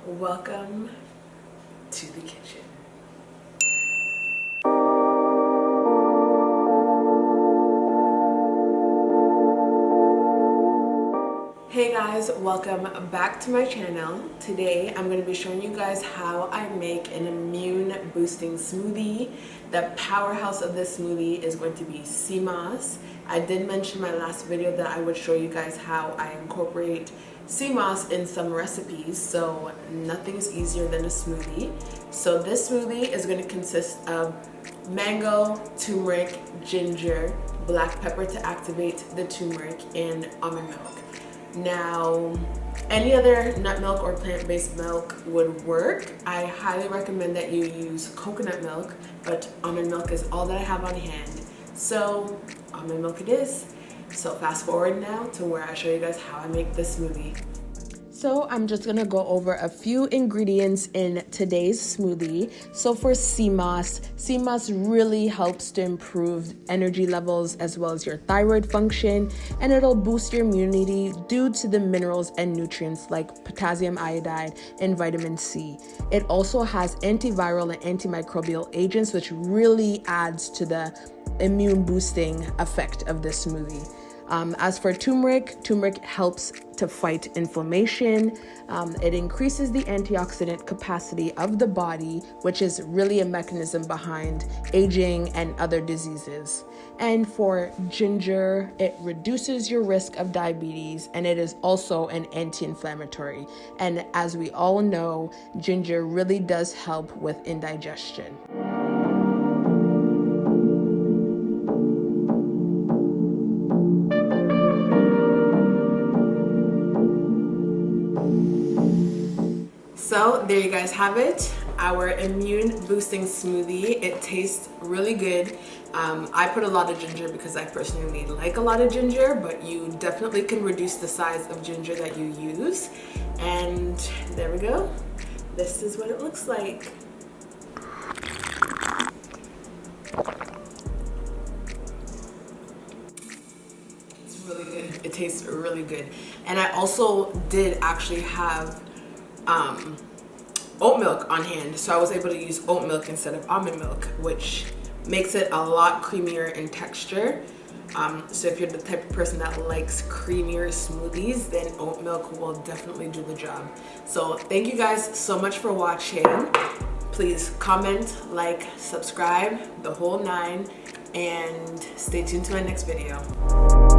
Welcome to the kitchen. Hey guys, welcome back to my channel. Today I'm going to be showing you guys how I make an immune boosting smoothie. The powerhouse of this smoothie is going to be sea moss. I did mention in my last video that I would show you guys how I incorporate sea moss in some recipes, so nothing's easier than a smoothie. So this smoothie is going to consist of mango, turmeric, ginger, black pepper to activate the turmeric, and almond milk. Now, any other nut milk or plant-based milk would work. I highly recommend that you use coconut milk, but almond milk is all that I have on hand. So almond milk it is. So fast forward now to where I show you guys how I make this smoothie. So I'm just gonna go over a few ingredients in today's smoothie. So for sea moss really helps to improve energy levels as well as your thyroid function, and it'll boost your immunity due to the minerals and nutrients like potassium iodide and vitamin C. It also has antiviral and antimicrobial agents, which really adds to the immune boosting effect of this smoothie. As for turmeric helps to fight inflammation. It increases the antioxidant capacity of the body, which is really a mechanism behind aging and other diseases. And for ginger, it reduces your risk of diabetes, and it is also an anti-inflammatory. And as we all know, ginger really does help with indigestion. So there you guys have it, our immune boosting smoothie. It tastes really good. I put a lot of ginger because I personally like a lot of ginger, but you definitely can reduce the size of ginger that you use. And there we go. This is what it looks like. It's really good. It tastes really good. And I also did actually have oat milk on hand, so I was able to use oat milk instead of almond milk, which makes it a lot creamier in texture. So if you're the type of person that likes creamier smoothies, then oat milk will definitely do the job. So thank you guys so much for watching. Please comment, like, subscribe, the whole nine, and stay tuned to my next video.